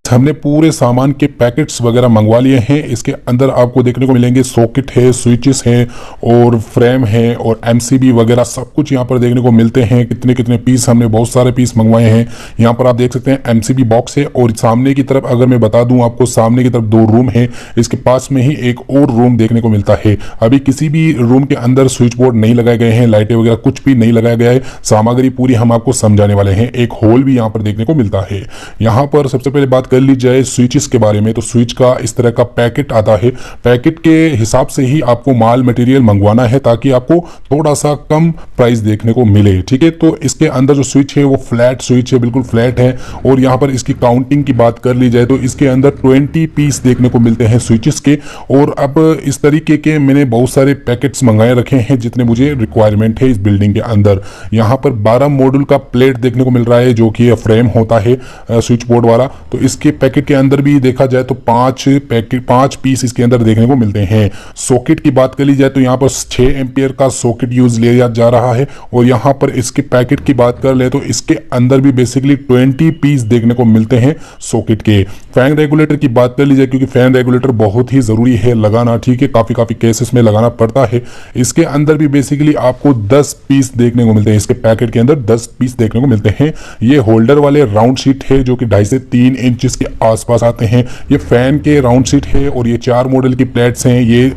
हमने पूरे सामान के पैकेट्स वगैरह मंगवा लिए हैं। इसके अंदर आपको देखने को मिलेंगे सॉकेट है, स्विचेस हैं और फ्रेम है और एमसीबी वगैरह सब कुछ यहाँ पर देखने को मिलते हैं। कितने कितने पीस, हमने बहुत सारे पीस मंगवाए हैं। यहाँ पर आप देख सकते हैं एमसीबी बॉक्स है और सामने की तरफ अगर मैं बता दूं आपको, सामने की तरफ 2 रूम है, इसके पास में ही एक और रूम देखने को मिलता है। अभी किसी भी रूम के अंदर स्विच बोर्ड नहीं लगाए गए हैं, लाइटें वगैरह कुछ भी नहीं लगाया गया है। सामग्री पूरी हम आपको समझाने वाले हैं। एक होल भी यहाँ पर देखने को मिलता है। यहाँ पर सबसे पहले बात कर ली जाए स्विचेस के बारे में, तो स्विच का इस तरह का पैकेट आता है। पैकेट के हिसाब से ही आपको माल मटेरियल मंगवाना है ताकि आपको थोड़ा सा कम प्राइस देखने को मिले, ठीक है। तो इसके अंदर जो स्विच है वो फ्लैट स्विच है, बिल्कुल फ्लैट है। और यहाँ पर इसकी काउंटिंग की बात कर ली जाए तो इसके अंदर 20 पीस देखने को मिलते हैं स्विचेस के। और अब इस तरीके के मैंने बहुत सारे पैकेट्स मंगाए रखे हैं जितने मुझे रिक्वायरमेंट है इस बिल्डिंग के अंदर। यहाँ पर 12 मॉड्यूल का प्लेट देखने को मिल रहा है जो कि फ्रेम होता है स्विच बोर्ड वाला। तो इसके पैकेट के अंदर भी देखा जाए तो 5 पीस इसके अंदर देखने को मिलते हैं। सॉकेट की बात कर ली जाए तो यहाँ पर 6 एम्पियर का सॉकेट यूज लिया जा रहा है। और यहाँ पर इसके पैकेट की बात कर ले तो इसके अंदर भी बेसिकली 20 पीस देखने को मिलते हैं सॉकेट के। फैन रेगुलेटर की बात कर ली जाए, क्योंकि फैन रेगुलेटर बहुत ही जरूरी है लगाना, ठीक है, काफी केसेस में लगाना पड़ता है। इसके अंदर भी बेसिकली आपको 10 पीस देखने को मिलते हैं। इसके पैकेट के अंदर 10 पीस देखने को मिलते हैं। ये होल्डर वाले राउंड शीट है जो कि 2.5 से 3 इंच के आसपास आते हैं। ये फैन के राउंड शीट है और ये 4 मॉडल की प्लेट्स हैं। ये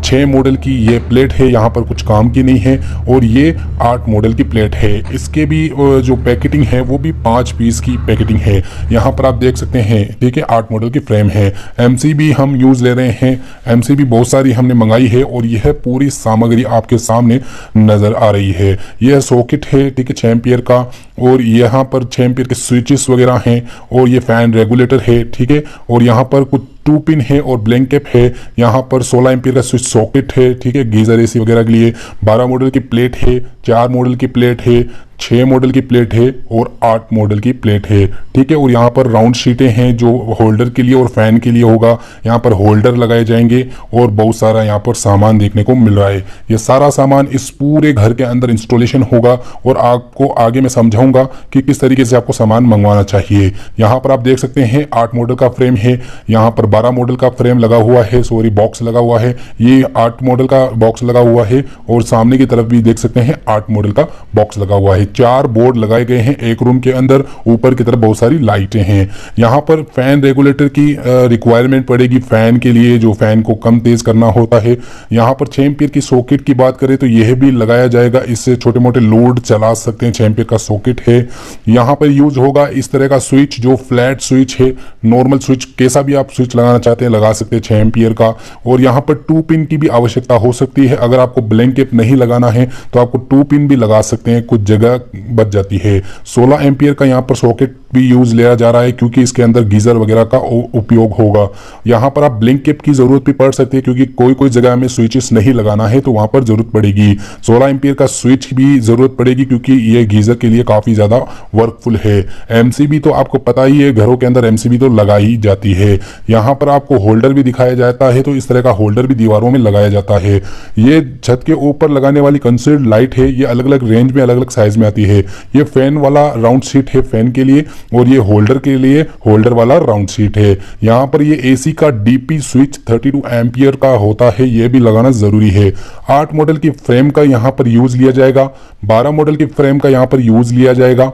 6 मॉडल की ये प्लेट है, यहाँ पर कुछ काम की नहीं है। और ये 8 मॉडल की प्लेट है। इसके भी जो पैकेटिंग है वो भी 5 पीस की पैकेटिंग है। यहाँ पर आप देख सकते हैं, ठीक है, 8 मॉडल की फ्रेम है। एमसीबी हम यूज ले रहे हैं। एमसीबी बहुत सारी हमने मंगाई है और यह पूरी सामग्री आपके सामने नजर आ रही है। यह सॉकेट है, ठीक है, 6 एम्पियर का। और यहाँ पर 6 एम्पियर के स्विचेस वगैरह हैं और ये फैन रेगुलेटर है, ठीक है। और यहाँ पर कुछ 2 पिन है और ब्लैंक कैप है। यहाँ पर 16 एम्पियर का स्विच सॉकेट है, ठीक है, गीजर एसी वगैरह के लिए। 12 मॉडल की प्लेट है, 4 मॉडल की प्लेट है, 6 मॉडल की प्लेट है और 8 मॉडल की प्लेट है, ठीक है। और यहाँ पर राउंड शीटें हैं जो होल्डर के लिए और फैन के लिए होगा। यहाँ पर होल्डर लगाए जाएंगे और बहुत सारा यहाँ पर सामान देखने को मिल रहा है। ये सारा सामान इस पूरे घर के अंदर इंस्टॉलेशन होगा और आपको आगे मैं समझाऊंगा कि किस तरीके से आपको सामान मंगवाना चाहिए। यहाँ पर आप देख सकते हैं 8 मॉडल का फ्रेम है। यहाँ पर 12 मॉडल का फ्रेम लगा हुआ है, सॉरी बॉक्स लगा हुआ है। ये 8 मॉडल का बॉक्स लगा हुआ है और सामने की तरफ भी देख सकते हैं 8 मॉडल का बॉक्स लगा हुआ है। 4 बोर्ड लगाए गए हैं एक रूम के अंदर। ऊपर की तरफ बहुत सारी लाइटें हैं। यहाँ पर फैन रेगुलेटर की रिक्वायरमेंट पड़ेगी फैन के लिए, जो फैन को कम तेज करना होता है। यहाँ पर 6 एम्पियर की सॉकेट की बात करें तो यह भी लगाया जाएगा। इससे छोटे मोटे लोड चला सकते हैं। 6 एम्पियर का सॉकेट है। यहाँ पर यूज होगा इस तरह का स्विच जो फ्लैट स्विच है। नॉर्मल स्विच कैसा भी आप स्विच लगाना चाहते हैं लगा सकते हैं 6 एम्पियर का। और यहाँ पर 2 पिन की भी आवश्यकता हो सकती है। अगर आपको ब्लैंकेट नहीं लगाना है तो आपको 2 पिन भी लगा सकते हैं, कुछ जगह बच जाती है। 16 एम्पियर का यहाँ पर सॉकेट भी यूज लिया जा रहा है क्योंकि इसके अंदर गीजर वगैरह का उपयोग होगा। यहाँ पर आप ब्लिंक कैप की जरूरत भी पड़ सकती है क्योंकि कोई जगह में स्विचेस नहीं लगाना है तो वहां पर जरूरत पड़ेगी। 16 एम्पियर का स्विच भी जरूरत पड़ेगी क्योंकि ये गीजर के लिए काफी ज्यादा वर्कफुल है। एमसीबी तो आपको पता ही है, घरों के अंदर एमसीबी तो लगाई ही जाती है। यहाँ पर आपको होल्डर भी दिखाया जाता है, तो इस तरह का होल्डर भी दीवारों में लगाया जाता है। ये छत के ऊपर लगाने वाली कंसील्ड लाइट है। ये अलग अलग रेंज में अलग अलग साइज में आती है। ये फैन वाला राउंड शीट है फैन के लिए और ये होल्डर के लिए होल्डर वाला राउंड शीट है। यहाँ पर ये एसी का डीपी स्विच 32 एम्पियर का होता है, ये भी लगाना जरूरी है। 8 मॉडल की फ्रेम का यहाँ पर यूज लिया जाएगा। 12 मॉडल की फ्रेम का यहाँ पर यूज लिया जाएगा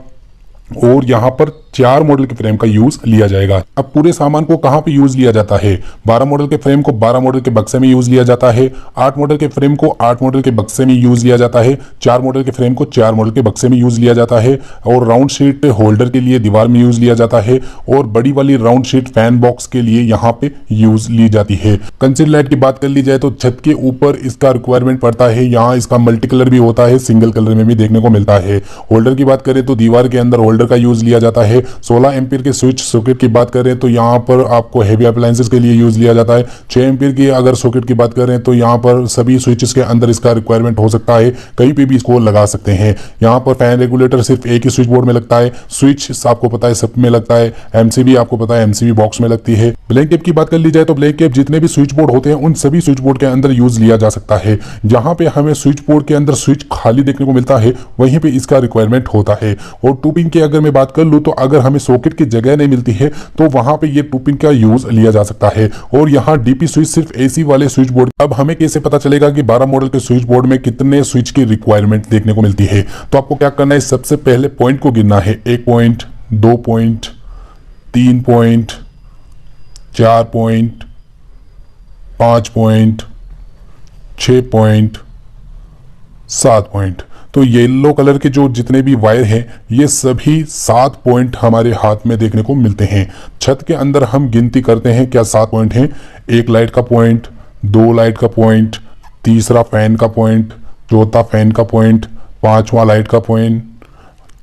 और यहाँ पर 4 मॉडल के फ्रेम का यूज लिया जाएगा। अब पूरे सामान को कहां पे यूज लिया जाता है? 12 मॉडल के फ्रेम को 12 मॉडल के बक्से में यूज लिया जाता है। 8 मॉडल के फ्रेम को 8 मॉडल के बक्से में यूज लिया जाता है। 4 मॉडल के फ्रेम को 4 मॉडल के बक्से में यूज लिया जाता है। और राउंड शीट होल्डर के लिए दीवार में यूज लिया जाता है और बड़ी वाली राउंड शीट फैन बॉक्स के लिए यहाँ पे यूज ली जाती है। कंसील लाइट की बात कर ली जाए तो छत के ऊपर इसका रिक्वायरमेंट पड़ता है। यहाँ इसका मल्टी कलर भी होता है, सिंगल कलर में भी देखने को मिलता है। होल्डर की बात करें तो दीवार के अंदर होल्डर का यूज लिया जाता है। 16 एम्पियर के स्विच सॉकेट की बात करें तो यहाँ पर आपको हेवी अप्लायंसेस के लिए यूज लिया जाता है। 6 एम्पियर की अगर सॉकेट की बात करें तो यहाँ पर सभी स्विचेस के अंदर इसका रिक्वायरमेंट हो सकता है, कहीं पे भी इसको लगा सकते हैं। यहाँ पर फैन रेगुलेटर सिर्फ एक ही स्विच बोर्ड में लगता है। स्विच आपको पता है सब में लगता है। एमसीबी आपको पता है एमसीबी बॉक्स में लगती है। ब्लैंक कैप की बात कर ली जाए तो ब्लैंक कैप जितने भी स्विच बोर्ड होते हैं उन सभी स्विच बोर्ड के अंदर यूज लिया जा सकता है। जहां पे हमें स्विच बोर्ड के अंदर स्विच खाली देखने को मिलता है वहीं पे इसका रिक्वायरमेंट होता है। और 2 पिन की अगर मैं बात कर लूँ तो अगर हमें सॉकेट की जगह नहीं मिलती है तो वहां पे ये 2 पिन का यूज लिया जा सकता है। और यहाँ डीपी स्विच सिर्फ एसी वाले स्विच बोर्ड। अब हमें कैसे पता चलेगा कि 12 मॉडल के स्विच बोर्ड में कितने स्विच की रिक्वायरमेंट देखने को मिलती है? तो आपको क्या करना है, सबसे पहले पॉइंट को गिनना है। 1 point, 2 point, 3 point, 4 point, 5 point, 6 point, 7 point. तो येलो कलर के जो जितने भी वायर हैं ये सभी 7 पॉइंट हमारे हाथ में देखने को मिलते हैं। छत के अंदर हम गिनती करते हैं क्या 7 पॉइंट हैं। 1 लाइट का पॉइंट, 2 लाइट का पॉइंट, तीसरा फैन का पॉइंट, चौथा फैन का पॉइंट, 5वां लाइट का पॉइंट,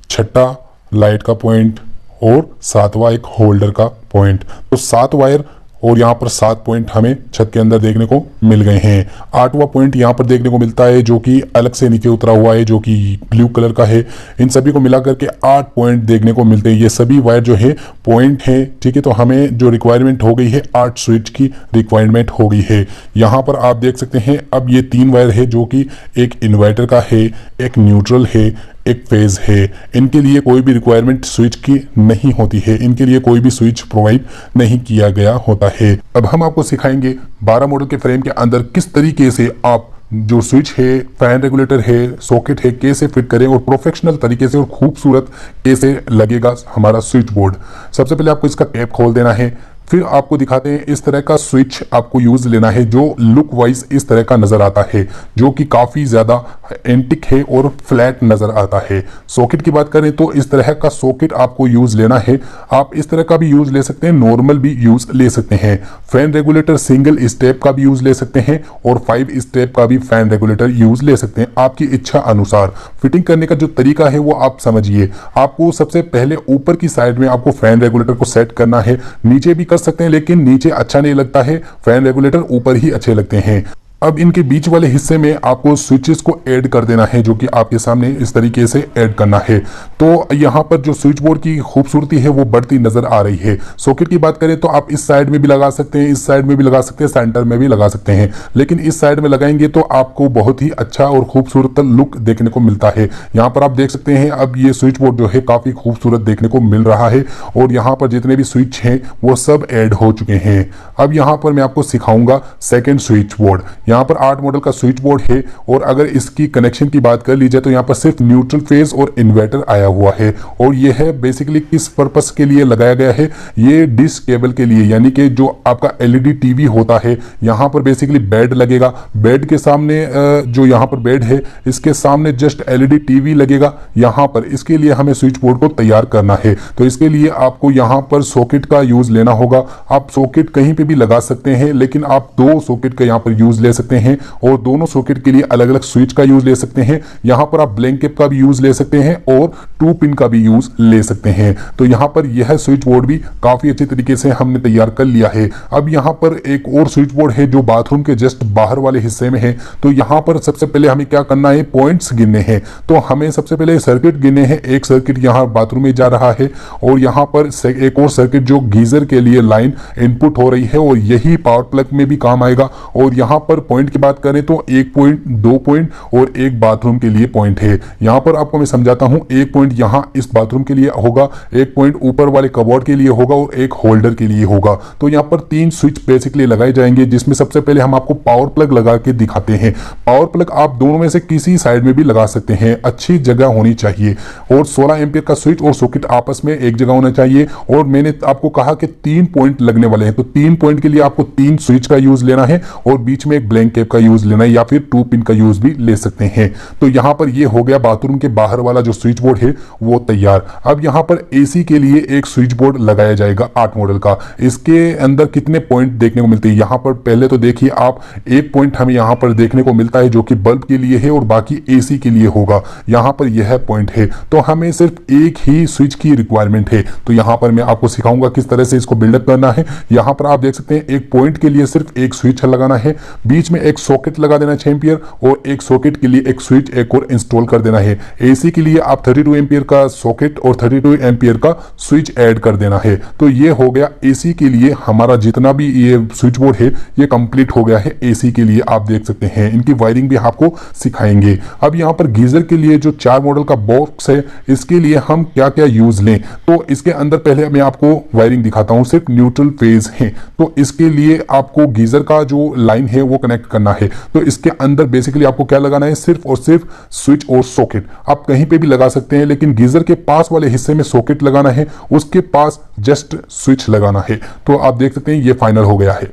छठा लाइट का पॉइंट और 7वां एक होल्डर का पॉइंट। तो 7 वायर और यहाँ पर 7 पॉइंट हमें छत के अंदर देखने को मिल गए हैं। 8वां पॉइंट यहाँ पर देखने को मिलता है जो कि अलग से नीचे उतरा हुआ है, जो कि ब्लू कलर का है। इन सभी को मिलाकर के 8 पॉइंट देखने को मिलते हैं। ये सभी वायर जो है पॉइंट है, ठीक है। तो हमें जो रिक्वायरमेंट हो गई है 8 स्विच की रिक्वायरमेंट हो गई है। यहाँ पर आप देख सकते हैं अब ये 3 वायर है जो कि एक इन्वर्टर का है, एक न्यूट्रल है, एक फेज है। इनके लिए कोई भी रिक्वायरमेंट स्विच की नहीं होती है, इनके लिए कोई भी स्विच प्रोवाइड नहीं किया गया होता है। अब हम आपको सिखाएंगे 12 मॉडल के फ्रेम के अंदर किस तरीके से आप जो स्विच है, फैन रेगुलेटर है, सॉकेट है, कैसे फिट करें और प्रोफेशनल तरीके से और खूबसूरत कैसे लगेगा हमारा स्विच बोर्ड। सबसे पहले आपको इसका कैप खोल देना है, फिर आपको दिखाते हैं इस तरह का स्विच आपको यूज लेना है जो लुक वाइज इस तरह का नजर आता है, जो कि काफी ज्यादा एंटिक है और फ्लैट नजर आता है। सॉकेट की बात करें तो इस तरह का सॉकेट आपको यूज लेना है। आप इस तरह का भी यूज ले सकते हैं, नॉर्मल भी यूज ले सकते हैं। फैन रेगुलेटर सिंगल स्टेप का भी यूज ले सकते हैं और 5 स्टेप का भी फैन रेगुलेटर यूज ले सकते हैं, आपकी इच्छा अनुसार। फिटिंग करने का जो तरीका है वो आप समझिए। आपको सबसे पहले ऊपर की साइड में आपको फैन रेगुलेटर को सेट करना है। नीचे भी कर सकते हैं लेकिन नीचे अच्छा नहीं लगता है, फैन रेगुलेटर ऊपर ही अच्छे लगते हैं। अब इनके बीच वाले हिस्से में आपको स्विचेस को ऐड कर देना है, जो कि आपके सामने इस तरीके से ऐड करना है। तो यहाँ पर जो स्विच बोर्ड की खूबसूरती है वो बढ़ती नजर आ रही है। सॉकेट की बात करें तो आप इस साइड में भी लगा सकते हैं, इस साइड में भी लगा सकते हैं, सेंटर में भी लगा सकते हैं, लेकिन इस साइड में लगाएंगे तो आपको बहुत ही अच्छा और खूबसूरत लुक देखने को मिलता है। यहाँ पर आप देख सकते हैं अब ये स्विच बोर्ड जो है काफी खूबसूरत देखने को मिल रहा है और यहाँ पर जितने भी स्विच हैं वो सब ऐड हो चुके हैं। अब यहाँ पर मैं आपको सिखाऊंगा सेकेंड स्विच बोर्ड। यहाँ पर 8 मॉडल का स्विच बोर्ड है और अगर इसकी कनेक्शन की बात कर ली जाए तो यहाँ पर सिर्फ न्यूट्रल फेज और इन्वर्टर आया हुआ है। और ये है बेसिकली किस पर्पस के लिए लगाया गया है, ये डिश केबल के लिए, यानी कि जो आपका एलईडी टीवी होता है यहाँ पर बेसिकली बेड लगेगा। बेड के सामने जो यहाँ पर बेड है इसके सामने जस्ट एलईडी टीवी लगेगा यहाँ पर। इसके लिए हमें स्विच बोर्ड को तैयार करना है, तो इसके लिए आपको यहाँ पर सॉकेट का यूज लेना होगा। आप सॉकेट कहीं पे भी लगा सकते हैं, लेकिन आप 2 सॉकेट का यहाँ पर यूज ले सकते हैं और दोनों सॉकेट के लिए अलग अलग स्विच का यूज ले सकते हैं। यहां पर आप ब्लैंकेट का भी यूज ले सकते हैं और 2 पिन का भी यूज ले सकते हैं। तो यहां पर यह स्विच बोर्ड भी काफी अच्छे तरीके से हमने तैयार कर लिया है। अब यहां पर एक और स्विच बोर्ड है जो बाथरूम के जस्ट बाहर वाले हिस्से में है। तो यहां पर सबसे पहले हमें क्या करना है, पॉइंट्स गिनने हैं। तो हमें सबसे पहले सर्किट गिनने हैं। एक सर्किट यहां बाथरूम में जा रहा है और यहां पर एक और सर्किट जो गीजर के लिए लाइन इनपुट हो रही है और यही पावर प्लग में भी काम आएगा। और यहां पर पॉइंट की बात करें तो 1 पॉइंट, 2 पॉइंट और एक बाथरूम के लिए पॉइंट है। यहां पर आपको मैं समझाता हूं, 1 पॉइंट यहां इस बाथरूम के लिए होगा, 1 पॉइंट ऊपर वाले कबोर्ड के लिए होगा और एक होल्डर के लिए होगा। तो यहां पर 3 स्विच बेसिकली लगाए जाएंगे, जिसमें सबसे पहले हम आपको पावर प्लग लगा के दिखाते हैं। पावर प्लग आप दोनों में से किसी साइड में भी लगा सकते हैं, अच्छी जगह होनी चाहिए। और 16 एम्पियर का स्विच और सॉकेट आपस में एक जगह होना चाहिए। और मैंने आपको कहा कि 3 पॉइंट लगने वाले हैं, तो 3 पॉइंट के लिए आपको 3 स्विच का यूज लेना है और बीच में एक ब्लैंक कैप का यूज लेना है या फिर 2 पिन का यूज भी ले सकते हैं। तो यहां पर ये हो गया बाथरूम के बाहर वाला जो स्विच बोर्ड है वो तैयार। अब यहां पर एसी के लिए एक स्विच बोर्ड लगाया जाएगा 8 मॉडल का। इसके अंदर कितने पॉइंट देखने को मिलते हैं, यहां पर पहले तो देखिए आप, 1 पॉइंट हमें यहां पर देखने को मिलता है जो कि बल्ब के लिए है और बाकी एसी के लिए होगा। यहां पर यह पॉइंट है, तो हमें सिर्फ एक ही स्विच की रिक्वायरमेंट है। तो यहां पर मैं आपको सिखाऊंगा किस तरह से इसको बिल्डअप करना है। यहां पर आप देख सकते हैं एक पॉइंट के लिए सिर्फ एक स्विच लगाना है, बीच में एक सॉकेट लगा देना 6 एम्पियर और एक सॉकेट के लिए एक स्विच एक और इंस्टॉल कर देना है। एसी के लिए आप 32 एम्पियर का सॉकेट और 32 एम्पियर का स्विच ऐड कर देना है। तो ये हो गया एसी के लिए हमारा जितना भी ये स्विच बोर्ड है ये कंप्लीट हो गया है एसी के लिए। आप देख सकते हैं इनकी वायरिंग भी आपको सिखाएंगे। अब यहाँ पर गीजर के लिए जो 4 मॉडल का बॉक्स है इसके लिए हम क्या क्या यूज लें, तो इसके अंदर पहले मैं आपको वायरिंग दिखाता हूँ। सिर्फ न्यूट्रल फेज है, तो इसके लिए आपको गीजर का जो लाइन है वो कनेक्ट करना है। तो इसके अंदर बेसिकली आपको क्या लगाना है, सिर्फ और सिर्फ स्विच और सॉकेट। आप कहीं पे भी लगा सकते हैं, लेकिन गीजर के पास वाले हिस्से में सॉकेट लगाना है, उसके पास जस्ट स्विच लगाना है। तो आप देख सकते हैं ये फाइनल हो गया है।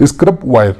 स्क्रब वायर,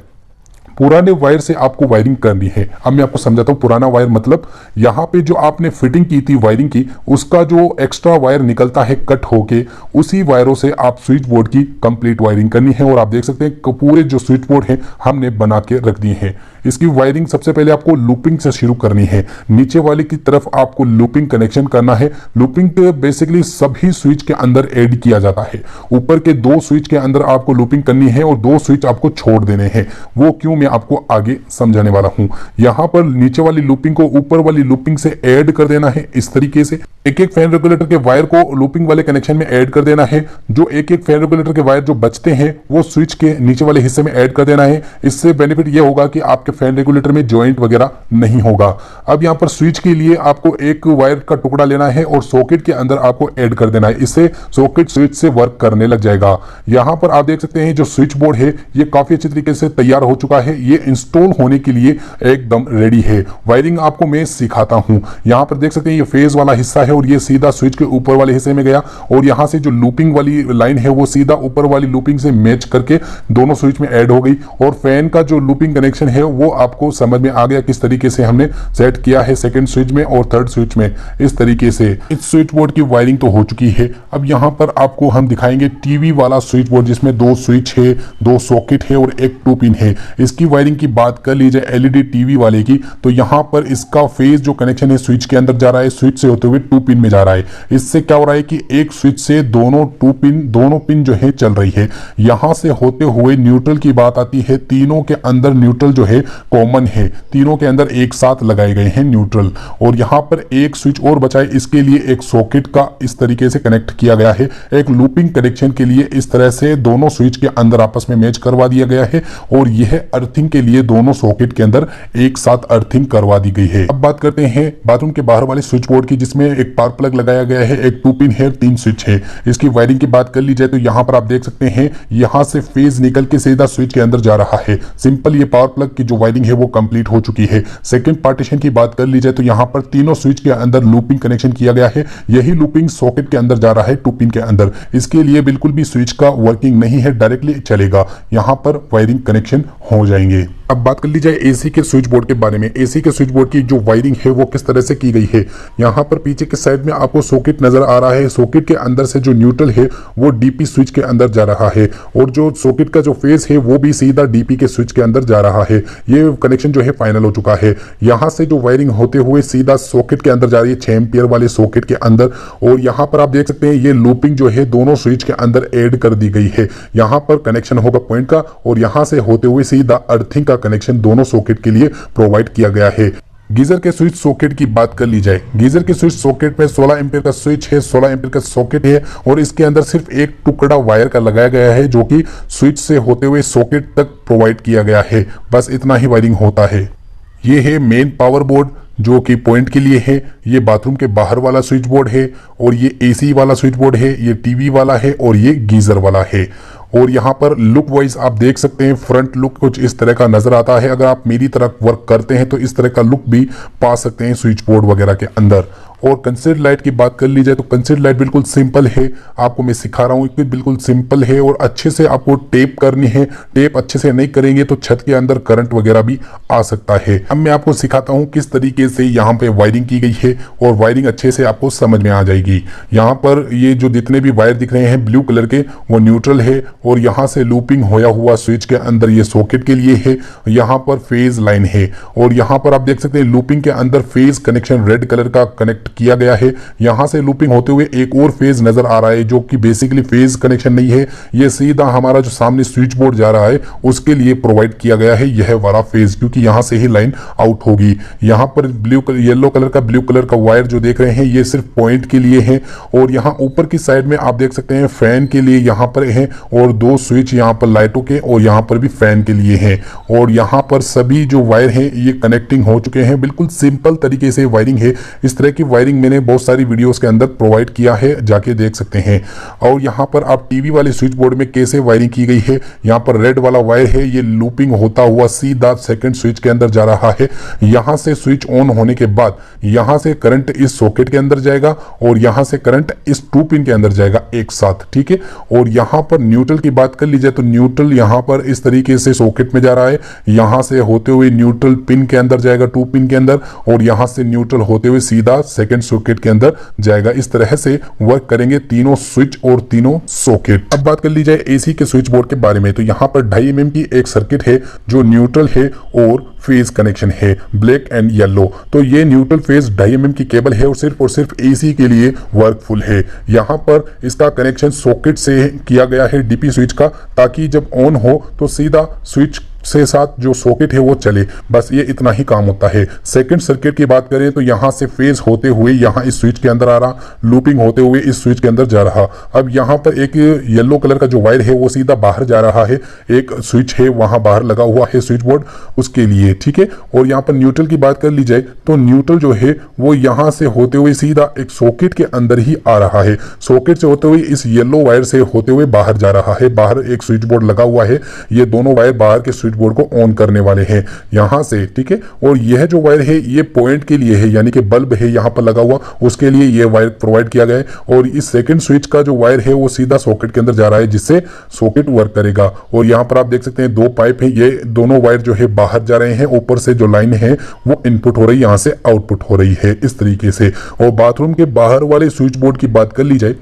पुराने वायर से आपको वायरिंग करनी है। अब मैं आपको समझाता हूँ। पुराना वायर मतलब यहाँ पे जो आपने फिटिंग की थी वायरिंग की, उसका जो एक्स्ट्रा वायर निकलता है कट होके, उसी वायरों से आप स्विच बोर्ड की कंप्लीट वायरिंग करनी है। और आप देख सकते हैं पूरे जो स्विच बोर्ड है हमने बना के रख दिए हैं। इसकी वायरिंग सबसे पहले आपको लूपिंग से शुरू करनी है। नीचे वाले की तरफ आपको लूपिंग कनेक्शन करना है। लूपिंग बेसिकली सभी स्विच के अंदर ऐड किया जाता है। ऊपर के 2 स्विच के अंदर आपको लूपिंग करनी है और 2 स्विच आपको छोड़ देने हैं। वो क्यों, मैं आपको आगे समझाने वाला हूं। यहां पर नीचे वाली लूपिंग को ऊपर वाली लूपिंग से ऐड कर देना है। इस तरीके से एक एक फैन रेगुलेटर के वायर को लूपिंग वाले कनेक्शन में ऐड कर देना है। जो एक एक फैन रेगुलेटर के वायर जो बचते हैं वो स्विच के नीचे वाले हिस्से में ऐड कर देना है। इससे बेनिफिट ये होगा कि आपके फैन रेगुलेटर में जॉइंट वगैरह नहीं होगा। अब यहां पर स्विच के लिए आपको एक वायर का टुकड़ा लेना है और सॉकेट के अंदर आपको ऐड कर देना है। इससे सॉकेट स्विच से वर्क करने लग जाएगा। यहां पर आप देख सकते हैं जो स्विच बोर्ड है ये काफी अच्छी तरीके से तैयार हो चुका है। ये इंस्टॉल होने के लिए एकदम रेडी है। वायरिंग आपको मैं सिखाता हूं। यहां पर देख सकते हैं ये फेज वाला हिस्सा है और ये सीधा स्विच के ऊपर वाले हिस्से में गया और यहां से जो लूपिंग वाली लाइन है वो सीधा ऊपर वाली लूपिंग से मैच करके दोनों स्विच में ऐड हो गई। और फैन का जो लूपिंग कनेक्शन है वो आपको समझ में आ गया किस तरीके से हमने सेट किया है सेकंड स्विच में और थर्ड स्विच में। इस तरीके से इस स्विच बोर्ड की वायरिंग तो हो चुकी है। अब यहां पर आपको हम दिखाएंगे टीवी वाला स्विच बोर्ड जिसमें 2 स्विच है, 2 सॉकेट है और एक 2 पिन है। इसकी वायरिंग की बात कर ली जाए एलईडी टीवी वाले की, तो यहां पर इसका फेज जो कनेक्शन है स्विच के अंदर जा रहा है, स्विच से होते हुए 2 पिन में जा रहा है। इससे क्या हो रहा है कि एक स्विच से दोनों पिन जो है चल रही है। यहां से होते हुए न्यूट्रल की बात आती है। तीनों के अंदर न्यूट्रल जो है कॉमन है, तीनों के अंदर एक साथ लगाए गए हैं न्यूट्रल। और यहां पर एक स्विच और बचा है, इसके लिए एक सॉकेट का इस तरीके से कनेक्ट किया गया है। एक लूपिंग कनेक्शन के लिए इस तरह से दोनों स्विच के अंदर आपस में मैच करवा दिया गया है और यह अर्थिंग के लिए दोनों सॉकेट के अंदर एक साथ अर्थिंग करवा दी गई है। अब बात करते हैं बाथरूम के बाहर वाले स्विच बोर्ड की, जिसमें एक पावर प्लग लगाया गया है, एक 2 पिन है, 3 स्विच है। इसकी वायरिंग की बात कर ली जाए तो यहां पर आप देख सकते हैं यहां से फेज निकल के सीधा स्विच के अंदर जा रहा है। सिंपल ये पावर प्लग की जो वायरिंग है वो कंप्लीट हो चुकी है। सेकंड पार्टीशन की बात कर ली जाए तो यहां पर तीनों स्विच के अंदर लूपिंग कनेक्शन किया गया है। यही लूपिंग सॉकेट के अंदर जा रहा है 2 पिन के अंदर। इसके लिए बिल्कुल भी स्विच का वर्किंग नहीं है, डायरेक्टली चलेगा। यहां पर वायरिंग कनेक्शन हो जाएंगे। अब बात कर ली जाए एसी के स्विच बोर्ड के बारे में। एसी के स्विच बोर्ड की जो वायरिंग है वो किस तरह से की गई है। यहाँ पर पीछे के साइड में आपको सॉकेट नजर आ रहा है। सॉकेट के अंदर से जो न्यूट्रल है वो डीपी स्विच के अंदर जा रहा है और जो सॉकेट का जो फेस है वो भी सीधा डीपी के स्विच के अंदर जा रहा है। ये कनेक्शन जो है फाइनल हो चुका है। यहाँ से जो वायरिंग होते हुए सीधा सॉकेट के अंदर जा रही है 6 एम्पियर वाले सॉकेट के अंदर। और यहाँ पर आप देख सकते हैं ये लूपिंग जो है दोनों स्विच के अंदर ऐड कर दी गई है। यहाँ पर कनेक्शन होगा पॉइंट का और यहाँ से होते हुए सीधा अर्थिंग का कनेक्शन दोनों सॉकेट के लिए प्रोवाइड किया गया है। गीजर के स्विच सॉकेट की बात कर ली जाए। गीजर के स्विच सॉकेट में 16 एम्पीयर का स्विच है, 16 एम्पीयर का सॉकेट है और इसके अंदर सिर्फ एक टुकड़ा वायर का लगाया गया है जो कि स्विच से होते हुए सॉकेट तक प्रोवाइड किया गया है। बस इतना ही वायरिंग होता है। ये है मेन पावर बोर्ड जो कि पॉइंट के लिए है। ये बाथरूम के बाहर वाला स्विच बोर्ड है और ये एसी वाला स्विच बोर्ड है, ये टीवी वाला है और ये गीजर वाला है। और यहाँ पर लुक वाइज आप देख सकते हैं फ्रंट लुक कुछ इस तरह का नजर आता है। अगर आप मेरी तरह वर्क करते हैं तो इस तरह का लुक भी पा सकते हैं स्विच बोर्ड वगैरह के अंदर। और कंसीडर लाइट की बात कर ली जाए तो कंसीडर लाइट बिल्कुल सिंपल है। आपको मैं सिखा रहा हूँ कि बिल्कुल सिंपल है और अच्छे से आपको टेप करनी है। टेप अच्छे से नहीं करेंगे तो छत के अंदर करंट वगैरह भी आ सकता है। अब मैं आपको सिखाता हूँ किस तरीके से यहाँ पे वायरिंग की गई है और वायरिंग अच्छे से आपको समझ में आ जाएगी। यहाँ पर ये जो जितने भी वायर दिख रहे हैं ब्लू कलर के वो न्यूट्रल है और यहाँ से लूपिंग होया हुआ स्विच के अंदर ये सॉकेट के लिए है। यहाँ पर फेज लाइन है और यहाँ पर आप देख सकते हैं लूपिंग के अंदर फेज कनेक्शन रेड कलर का कनेक्ट किया गया है। यहाँ से लूपिंग होते हुए एक और फेज नजर आ रहा है जो कि बेसिकली फेज कनेक्शन नहीं है, ये सीधा हमारा जो सामने स्विच बोर्ड जा रहा है उसके लिए प्रोवाइड किया गया है यह वाला फेज, क्योंकि यहाँ से ही लाइन आउट होगी। यहाँ पर येलो कलर का ब्लू कलर का वायर जो देख रहे हैं ये सिर्फ पॉइंट के लिए है, और यहाँ ऊपर की साइड में आप देख सकते हैं फैन के लिए यहाँ पर है, और दो स्विच यहाँ पर लाइटों के और यहाँ पर भी फैन के लिए है। और यहाँ पर सभी जो वायर हैं ये कनेक्टिंग हो चुके हैं, बिल्कुल सिंपल तरीके से वायरिंग है। इस तरह की वायरिंग मैंने बहुत सारी वीडियोस के अंदर प्रोवाइड किया है, जाके देख सकते हैं। और यहाँ पर आप टीवी वाले स्विच बोर्ड में कैसे वायरिंग की गई है, यहाँ पर रेड वाला वायर है, ये लूपिंग होता हुआ सीधा सेकंड स्विच के अंदर जा रहा है। यहाँ से स्विच ऑन होने के बाद यहाँ से करंट इस सॉकेट के अंदर जाएगा और यहाँ से करंट इस 2 पिन के अंदर जाएगा एक साथ, ठीक है। और यहाँ पर न्यूट्रल की बात कर ली जाए तो न्यूट्रल यहाँ पर इस तरीके से सॉकेट में जा रहा है, यहाँ से होते हुए न्यूट्रल पिन के अंदर जाएगा 2 पिन के अंदर, और यहाँ से न्यूट्रल होते हुए सीधा सेकंड सॉकेट के अंदर जाएगा। इस तरह से वर्क करेंगे तीनों स्विच और तीनों सॉकेट। अब बात कर ली जाए एसी के स्विच बोर्ड के बारे में, तो यहाँ पर 2.5 mm की एक सर्किट है जो न्यूट्रल है और फेज कनेक्शन है ब्लैक एंड येलो। तो ये न्यूट्रल फेज 2.5 mm की केबल है और सिर्फ एसी के लिए वर्कफुल है। यहाँ पर इसका कनेक्शन सॉकेट से किया गया है डीपी स्विच का, ताकि जब ऑन हो तो सीधा स्विच से साथ जो सॉकेट है वो चले, बस ये इतना ही काम होता है। सेकंड सर्किट की बात करें तो यहाँ से फेज होते हुए यहाँ इस स्विच के अंदर आ रहा, लूपिंग होते हुए इस स्विच के अंदर जा रहा। अब यहाँ पर एक येलो कलर का जो वायर है वो सीधा बाहर जा रहा है, एक स्विच है वहां बाहर लगा हुआ है स्विच बोर्ड उसके लिए, ठीक है। और यहाँ पर न्यूट्रल की बात कर ली जाए तो न्यूट्रल जो है वो यहाँ से होते हुए सीधा एक सॉकेट के अंदर ही आ रहा है, सॉकेट से होते हुए इस येलो वायर से होते हुए बाहर जा रहा है। बाहर एक स्विच बोर्ड लगा हुआ है, ये दोनों वायर बाहर के बोर्ड को ऑन करने वाले हैं यहां से, ठीक है। और यह जो वायर है ये पॉइंट के लिए है, यानी कि बल्ब है यहां पर लगा हुआ, उसके लिए ये वायर प्रोवाइड किया गया है। और इस सेकंड स्विच का जो वायर है वो सीधा सॉकेट के अंदर जा रहा है, जिससे सॉकेट वर्क करेगा। और यहां पर आप देख सकते हैं 2 पाइप है, ये दोनों वायर जो है बाहर जा रहे हैं, ऊपर से जो लाइन है वो इनपुट हो रही है, यहां से आउटपुट हो रही है इस तरीके से। और बाथरूम के बाहर वाले स्विच बोर्ड की बात कर ली जाए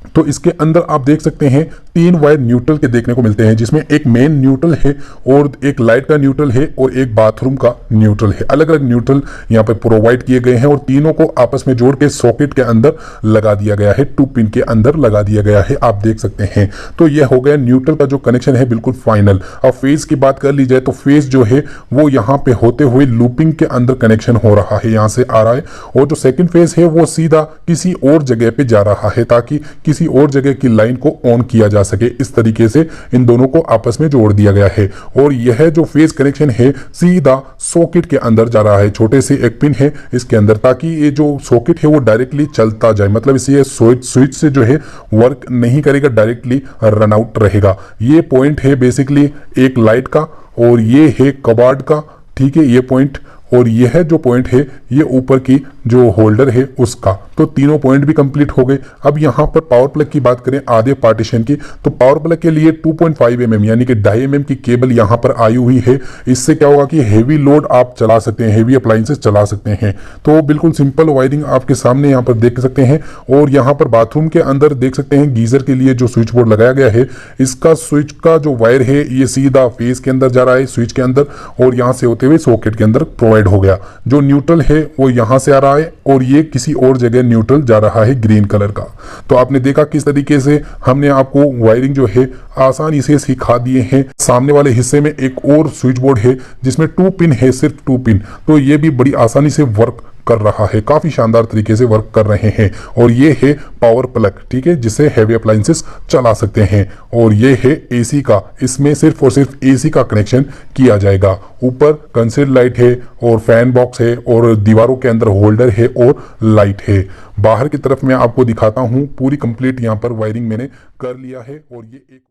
तो इसके अंदर आप देख सकते हैं 3 वायर न्यूट्रल के देखने को मिलते हैं, जिसमें एक मेन न्यूट्रल है और एक लाइट का न्यूट्रल है और एक बाथरूम का न्यूट्रल है। अलग अलग न्यूट्रल यहाँ पे प्रोवाइड किए गए हैं और तीनों को आपस में जोड़ के सॉकेट के अंदर लगा दिया गया है, 2 पिन के अंदर लगा दिया गया है, आप देख सकते हैं। तो यह हो गया न्यूट्रल का जो कनेक्शन है बिल्कुल फाइनल। अब फेज की बात कर ली जाए तो फेज जो है वो यहाँ पे होते हुए लूपिंग के अंदर कनेक्शन हो रहा है, यहाँ से आ रहा है। और जो सेकेंड फेज है वो सीधा किसी और जगह पे जा रहा है, ताकि किसी और जगह की लाइन को ऑन किया जा सके। इस तरीके से इन दोनों को आपस में जोड़ दिया गया है। और यह जो फेज कनेक्शन है सीधा सॉकेट के अंदर जा रहा है, छोटे से एक पिन है इसके अंदर, ताकि ये जो सॉकेट है वो डायरेक्टली चलता जाए, मतलब इसे स्विच से जो है वर्क नहीं करेगा, डायरेक्टली रन आउट रहेगा। ये पॉइंट है बेसिकली एक लाइट का और ये है कबाड़ का, ठीक है, ये पॉइंट। और यह जो पॉइंट है ये ऊपर की जो होल्डर है उसका। तो तीनों पॉइंट भी कंप्लीट हो गए। अब यहाँ पर पावर प्लग की बात करें आधे पार्टीशन की, तो पावर प्लग के लिए 2.5 mm यानी कि 2.5 mm की केबल यहाँ पर आई हुई है। इससे क्या होगा कि हेवी लोड आप चला सकते हैं, हेवी अप्लायंसेस चला सकते हैं। तो बिल्कुल सिंपल वायरिंग आपके सामने यहाँ पर देख सकते हैं। और यहाँ पर बाथरूम के अंदर देख सकते हैं गीजर के लिए जो स्विच बोर्ड लगाया गया है, इसका स्विच का जो वायर है ये सीधा फेज के अंदर जा रहा है स्विच के अंदर, और यहाँ से होते हुए सॉकेट के अंदर प्रोवाइड हो गया। जो न्यूट्रल है वो यहाँ से आ रहा है और ये किसी और जगह न्यूट्रल जा रहा है ग्रीन कलर का। तो आपने देखा किस तरीके से हमने आपको वायरिंग जो है आसानी से सिखा दिए हैं। सामने वाले हिस्से में एक और स्विच बोर्ड है जिसमें 2 पिन है, सिर्फ 2 पिन, तो ये भी बड़ी आसानी से वर्क कर रहा है, काफी शानदार तरीके से वर्क कर रहे हैं। और ये है पावर प्लग, ठीक है, जिसे हैवी अप्लायंसेस चला सकते हैं। और ये है एसी का, इसमें सिर्फ और सिर्फ एसी का कनेक्शन किया जाएगा। ऊपर कंसील लाइट है और फैन बॉक्स है और दीवारों के अंदर होल्डर है और लाइट है। बाहर की तरफ मैं आपको दिखाता हूं, पूरी कंप्लीट यहाँ पर वायरिंग मैंने कर लिया है। और ये एक